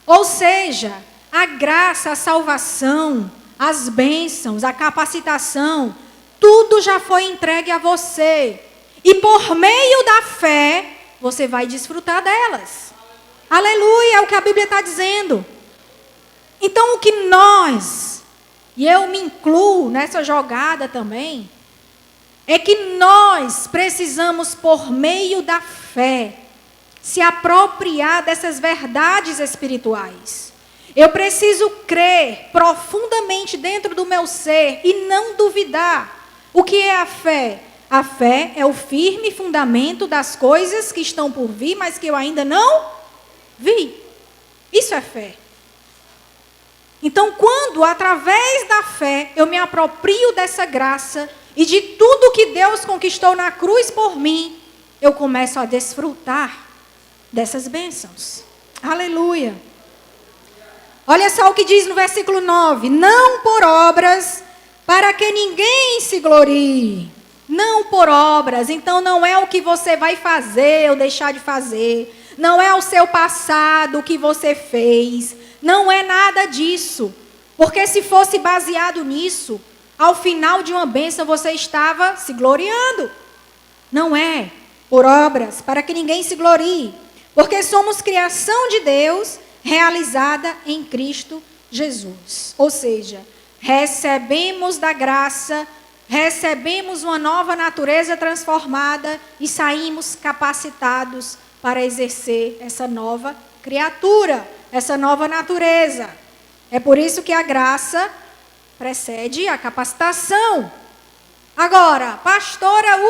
Ou seja, a graça, a salvação, as bênçãos, a capacitação, tudo já foi entregue a você. E por meio da fé, você vai desfrutar delas. Aleluia, é o que a Bíblia está dizendo. Então o que nós, e eu me incluo nessa jogada também, é que nós precisamos, por meio da fé, se apropriar dessas verdades espirituais. Eu preciso crer profundamente dentro do meu ser e não duvidar. O que é a fé? A fé é o firme fundamento das coisas que estão por vir, mas que eu ainda não vi. Isso é fé. Então, quando, através da fé, eu me aproprio dessa graça e de tudo que Deus conquistou na cruz por mim, eu começo a desfrutar dessas bênçãos. Aleluia. Olha só o que diz no versículo 9. Não por obras, para que ninguém se glorie. Não por obras. Então não é o que você vai fazer ou deixar de fazer. Não é o seu passado, o que você fez. Não é nada disso. Porque se fosse baseado nisso, ao final de uma bênção você estava se gloriando. Não é por obras, para que ninguém se glorie. Porque somos criação de Deus, realizada em Cristo Jesus. Ou seja, recebemos da graça, recebemos uma nova natureza transformada e saímos capacitados para exercer essa nova criatura, essa nova natureza. É por isso que a graça precede a capacitação. Agora, pastora,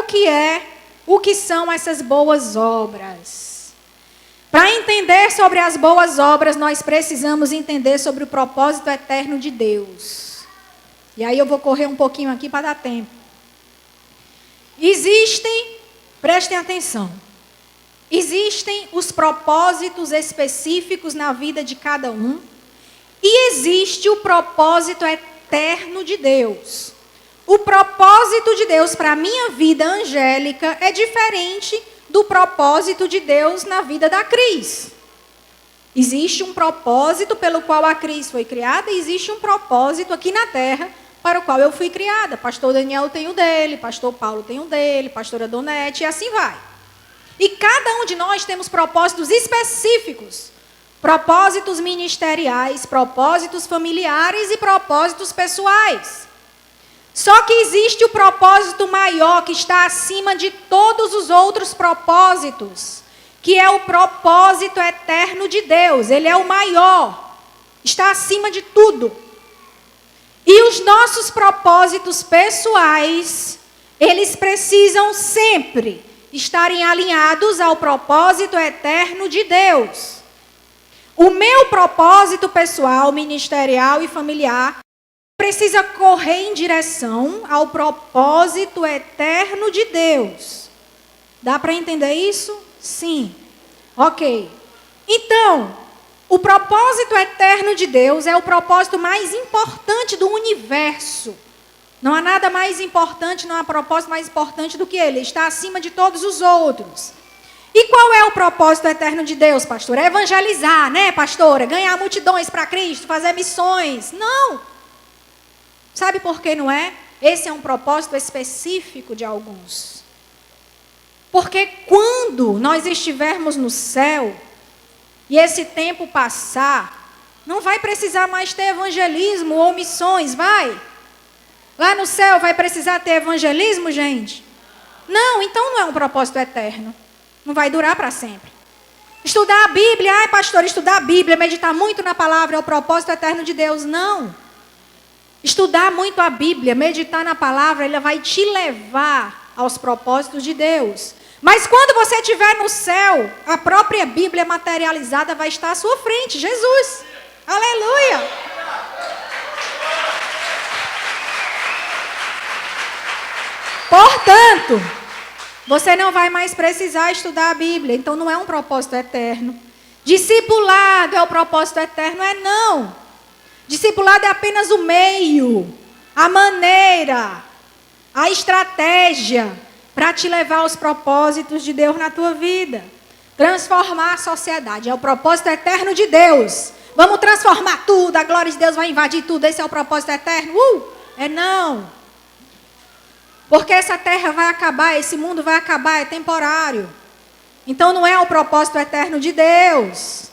o que são essas boas obras? Para entender sobre as boas obras, nós precisamos entender sobre o propósito eterno de Deus. E aí eu vou correr um pouquinho aqui para dar tempo. Prestem atenção, existem os propósitos específicos na vida de cada um, e existe o propósito eterno de Deus. O propósito de Deus para a minha vida angélica é diferente do propósito de Deus na vida da Cris. Existe um propósito pelo qual a Cris foi criada e existe um propósito aqui na terra para o qual eu fui criada. Pastor Daniel tem o dele, pastor Paulo tem o dele, pastora Donete, e assim vai. E cada um de nós temos propósitos específicos. Propósitos ministeriais, propósitos familiares e propósitos pessoais. Só que existe o propósito maior que está acima de todos os outros propósitos, que é o propósito eterno de Deus. Ele é o maior, está acima de tudo. E os nossos propósitos pessoais, eles precisam sempre estarem alinhados ao propósito eterno de Deus. O meu propósito pessoal, ministerial e familiar precisa correr em direção ao propósito eterno de Deus. Dá para entender isso? Sim. Ok. Então, o propósito eterno de Deus é o propósito mais importante do universo. Não há nada mais importante, não há propósito mais importante do que ele. Ele está acima de todos os outros. E qual é o propósito eterno de Deus, pastor? É evangelizar, né, pastora? Ganhar multidões para Cristo, fazer missões. Não. Sabe por que não é? Esse é um propósito específico de alguns. Porque quando nós estivermos no céu, e esse tempo passar, não vai precisar mais ter evangelismo ou missões, vai? Lá no céu vai precisar ter evangelismo, gente? Não, então não é um propósito eterno. Não vai durar para sempre. Estudar a Bíblia, pastor, estudar a Bíblia, meditar muito na palavra é o propósito eterno de Deus. Não. Estudar muito a Bíblia, meditar na palavra, ela vai te levar aos propósitos de Deus. Mas quando você estiver no céu, a própria Bíblia materializada vai estar à sua frente, Jesus. Aleluia! Portanto, você não vai mais precisar estudar a Bíblia, então não é um propósito eterno. Discipulado é o propósito eterno? É não. Discipulado é apenas o meio, a maneira, a estratégia para te levar aos propósitos de Deus na tua vida. Transformar a sociedade é o propósito eterno de Deus. Vamos transformar tudo, a glória de Deus vai invadir tudo, esse é o propósito eterno? É não. Porque essa terra vai acabar, esse mundo vai acabar, é temporário. Então não é o propósito eterno de Deus.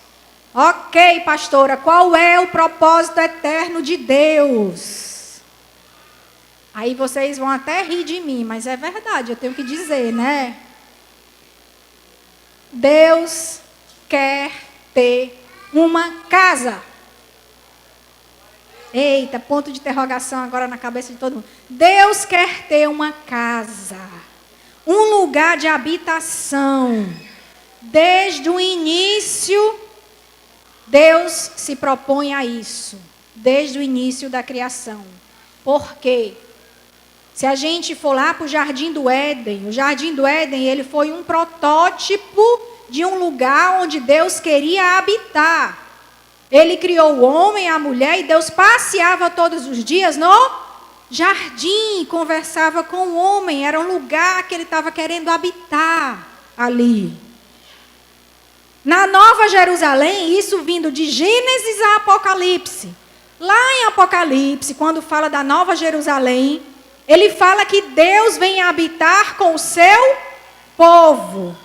Ok, pastora, qual é o propósito eterno de Deus? Aí vocês vão até rir de mim, mas é verdade, eu tenho que dizer, né? Deus quer ter uma casa. Eita, ponto de interrogação agora na cabeça de todo mundo. Deus quer ter uma casa, um lugar de habitação. Desde o início, Deus se propõe a isso. Desde o início da criação. Por quê? Se a gente for lá para o Jardim do Éden, o Jardim do Éden, ele foi um protótipo de um lugar onde Deus queria habitar. Ele criou o homem e a mulher e Deus passeava todos os dias no jardim, conversava com o homem. Era um lugar que ele estava querendo habitar ali. Na Nova Jerusalém, isso vindo de Gênesis a Apocalipse. Lá em Apocalipse, quando fala da Nova Jerusalém, ele fala que Deus vem habitar com o seu povo.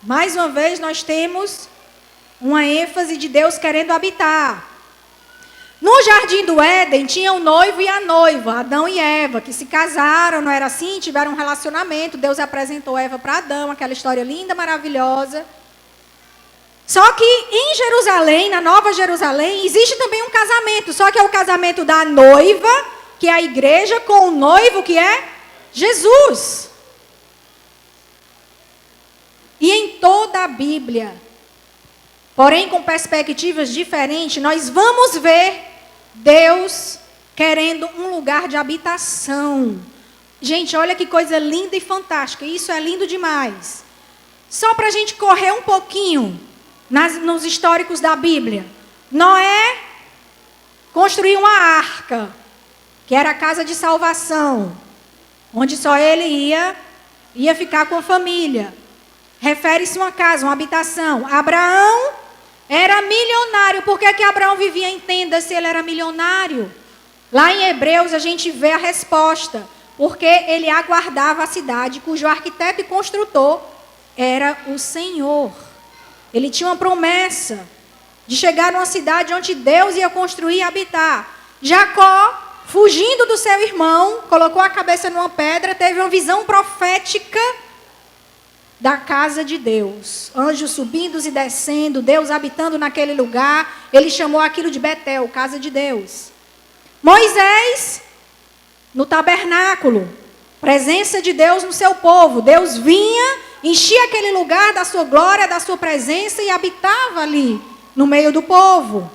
Mais uma vez, nós temos uma ênfase de Deus querendo habitar. No Jardim do Éden, tinha o noivo e a noiva, Adão e Eva, que se casaram, não era assim? Tiveram um relacionamento. Deus apresentou Eva para Adão, aquela história linda, maravilhosa. Só que em Jerusalém, na Nova Jerusalém, existe também um casamento. Só que é o casamento da noiva, que é a igreja, com o noivo, que é Jesus. E em toda a Bíblia, porém com perspectivas diferentes, nós vamos ver Deus querendo um lugar de habitação. Gente, olha que coisa linda e fantástica. Isso é lindo demais. Só para a gente correr um pouquinho nos históricos da Bíblia. Noé construiu uma arca, que era a casa de salvação, onde só ele ia ficar com a família. Refere-se a uma casa, uma habitação. Abraão era milionário. Por que Abraão vivia em tenda se ele era milionário? Lá em Hebreus a gente vê a resposta. Porque ele aguardava a cidade cujo arquiteto e construtor era o Senhor. Ele tinha uma promessa de chegar numa cidade onde Deus ia construir e habitar. Jacó, fugindo do seu irmão, colocou a cabeça numa pedra, teve uma visão profética da casa de Deus. Anjos subindo e descendo, Deus habitando naquele lugar. Ele chamou aquilo de Betel, casa de Deus. Moisés, no tabernáculo, presença de Deus no seu povo. Deus vinha, enchia aquele lugar da sua glória, da sua presença e habitava ali, no meio do povo.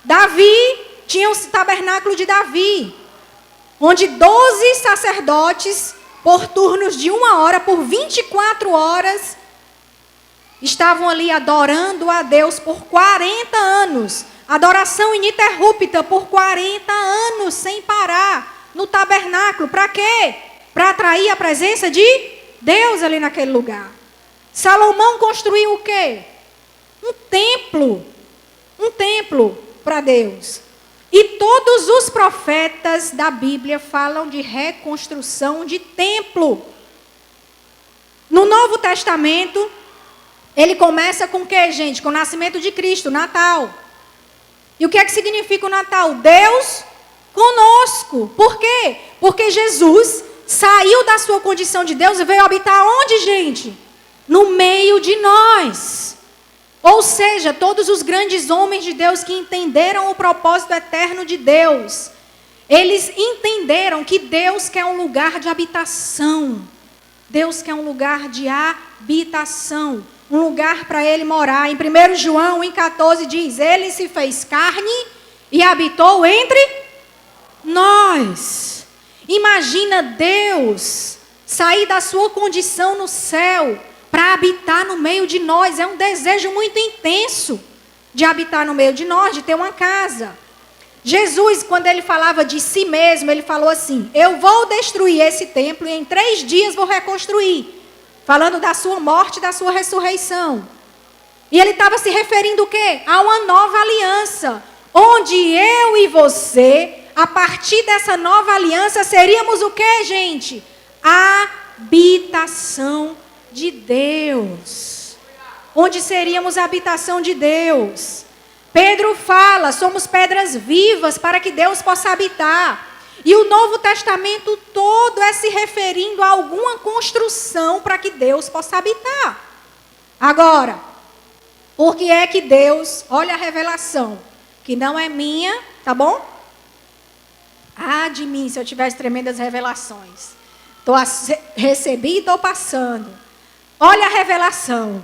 Davi, tinha o tabernáculo de Davi, onde 12 sacerdotes, por turnos de 1 hora, por 24 horas, estavam ali adorando a Deus por 40 anos. Adoração ininterrupta por 40 anos, sem parar, no tabernáculo. Para quê? Para atrair a presença de Deus ali naquele lugar. Salomão construiu o quê? Um templo para Deus. E todos os profetas da Bíblia falam de reconstrução de templo. No Novo Testamento, ele começa com o quê, gente? Com o nascimento de Cristo, Natal. E o que é que significa o Natal? Deus conosco. Por quê? Porque Jesus saiu da sua condição de Deus e veio habitar onde, gente? No meio de nós. Ou seja, todos os grandes homens de Deus que entenderam o propósito eterno de Deus, eles entenderam que Deus quer um lugar de habitação. Deus quer um lugar de habitação, um lugar para ele morar. Em 1 João 1,14 diz, ele se fez carne e habitou entre nós. Imagina Deus sair da sua condição no céu para habitar no meio de nós. É um desejo muito intenso de habitar no meio de nós, de ter uma casa. Jesus, quando ele falava de si mesmo, ele falou assim, eu vou destruir esse templo e em 3 dias vou reconstruir. Falando da sua morte e da sua ressurreição. E ele estava se referindo o quê? A uma nova aliança, onde eu e você a partir dessa nova aliança, seríamos o que, gente? Habitação de Deus. Onde seríamos a habitação de Deus? Pedro fala, somos pedras vivas para que Deus possa habitar. E o Novo Testamento todo é se referindo a alguma construção para que Deus possa habitar. Agora, por que é que Deus, olha a revelação, que não é minha, tá bom? Ah, de mim, se eu tivesse tremendas revelações. Recebi e estou passando. Olha a revelação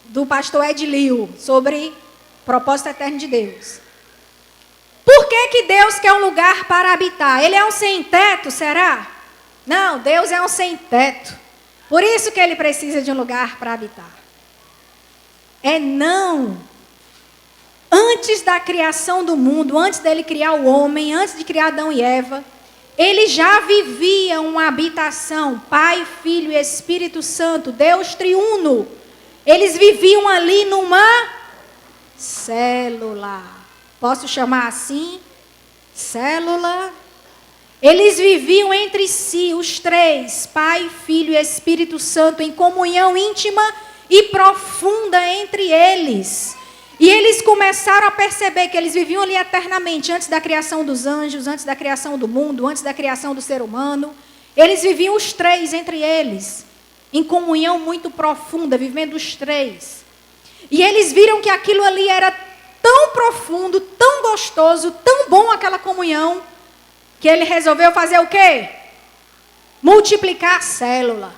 do pastor Edilio sobre propósito eterno de Deus. Por que Deus quer um lugar para habitar? Ele é um sem-teto, será? Não, Deus é um sem-teto. Por isso que ele precisa de um lugar para habitar. Não. Antes da criação do mundo, antes dele criar o homem, antes de criar Adão e Eva, ele já vivia uma habitação, Pai, Filho e Espírito Santo, Deus triuno. Eles viviam ali numa célula. Posso chamar assim? Célula. Eles viviam entre si, os três, Pai, Filho e Espírito Santo, em comunhão íntima e profunda entre eles. E eles começaram a perceber que eles viviam ali eternamente, antes da criação dos anjos, antes da criação do mundo, antes da criação do ser humano. Eles viviam os três entre eles, em comunhão muito profunda, vivendo os três. E eles viram que aquilo ali era tão profundo, tão gostoso, tão bom aquela comunhão, que ele resolveu fazer o quê? Multiplicar a célula.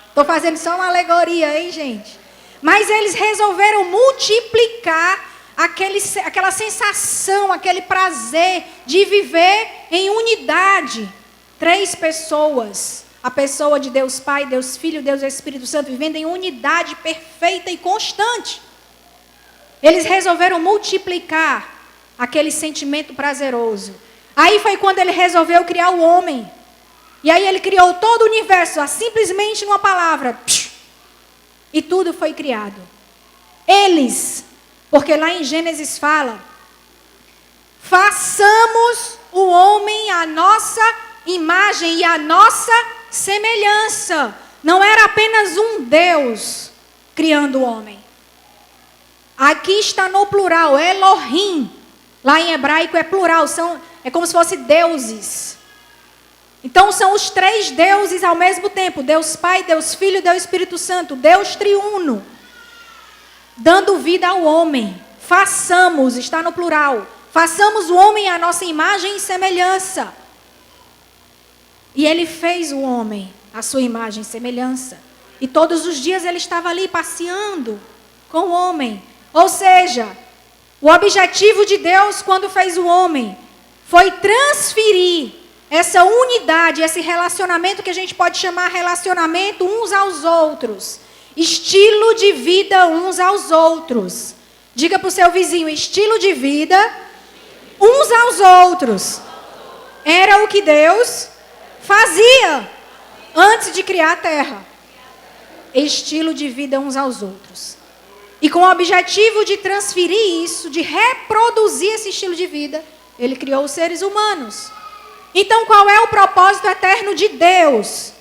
Estou fazendo só uma alegoria, hein, gente? Mas eles resolveram multiplicar aquela sensação, aquele prazer de viver em unidade. 3 pessoas. A pessoa de Deus Pai, Deus Filho, Deus Espírito Santo, vivendo em unidade perfeita e constante. Eles resolveram multiplicar aquele sentimento prazeroso. Aí foi quando ele resolveu criar o homem. E aí ele criou todo o universo, simplesmente numa palavra. E tudo foi criado. Eles, porque lá em Gênesis fala, façamos o homem à nossa imagem e à nossa semelhança. Não era apenas um Deus criando o homem. Aqui está no plural, Elohim. Lá em hebraico é plural, é como se fosse deuses. Então são os 3 deuses ao mesmo tempo. Deus Pai, Deus Filho, Deus Espírito Santo. Deus triuno. Dando vida ao homem. Façamos, está no plural. Façamos o homem à nossa imagem e semelhança. E ele fez o homem à sua imagem e semelhança. E todos os dias ele estava ali passeando com o homem. Ou seja, o objetivo de Deus quando fez o homem foi transferir essa unidade, esse relacionamento que a gente pode chamar relacionamento uns aos outros. Estilo de vida uns aos outros. Diga para o seu vizinho, estilo de vida uns aos outros. Era o que Deus fazia antes de criar a terra. Estilo de vida uns aos outros. E com o objetivo de transferir isso, de reproduzir esse estilo de vida, ele criou os seres humanos. Então, qual é o propósito eterno de Deus?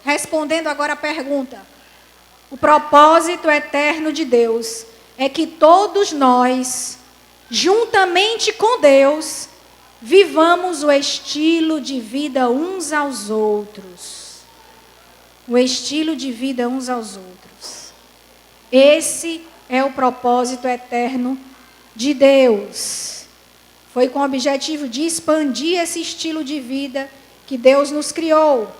Respondendo agora a pergunta. O propósito eterno de Deus é que todos nós, juntamente com Deus, vivamos o estilo de vida uns aos outros. O estilo de vida uns aos outros. Esse é o propósito eterno de Deus. Foi com o objetivo de expandir esse estilo de vida que Deus nos criou.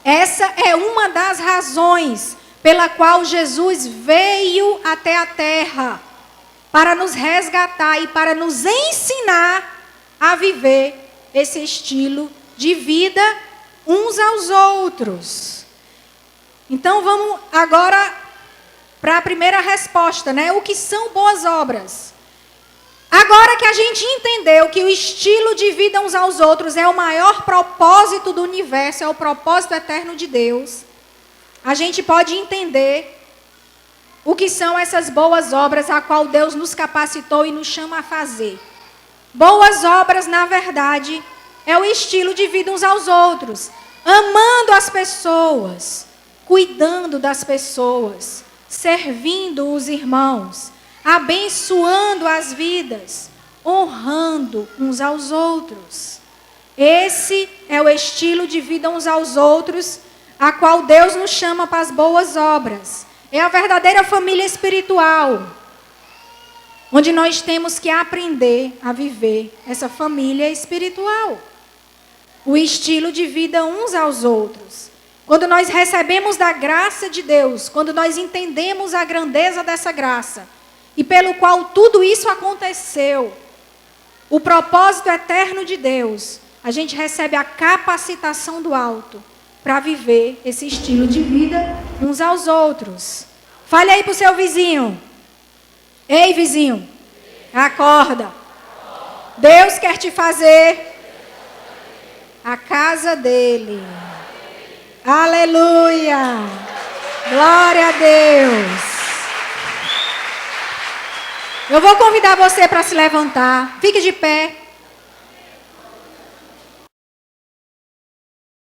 Essa é uma das razões pela qual Jesus veio até a terra, para nos resgatar e para nos ensinar a viver esse estilo de vida uns aos outros. Então vamos agora para a primeira resposta, né? O que são boas obras? Agora que a gente entendeu que o estilo de vida uns aos outros é o maior propósito do universo, é o propósito eterno de Deus, a gente pode entender o que são essas boas obras a qual Deus nos capacitou e nos chama a fazer. Boas obras, na verdade, é o estilo de vida uns aos outros, amando as pessoas, cuidando das pessoas, servindo os irmãos, abençoando as vidas, honrando uns aos outros. Esse é o estilo de vida uns aos outros, a qual Deus nos chama para as boas obras. É a verdadeira família espiritual, onde nós temos que aprender a viver essa família espiritual. O estilo de vida uns aos outros. Quando nós recebemos da graça de Deus, quando nós entendemos a grandeza dessa graça, e pelo qual tudo isso aconteceu, o propósito eterno de Deus, a gente recebe a capacitação do alto para viver esse estilo de vida uns aos outros. Fale aí para o seu vizinho. Ei, vizinho, acorda. Deus quer te fazer a casa dele. Aleluia. Glória a Deus. Eu vou convidar você para se levantar. Fique de pé.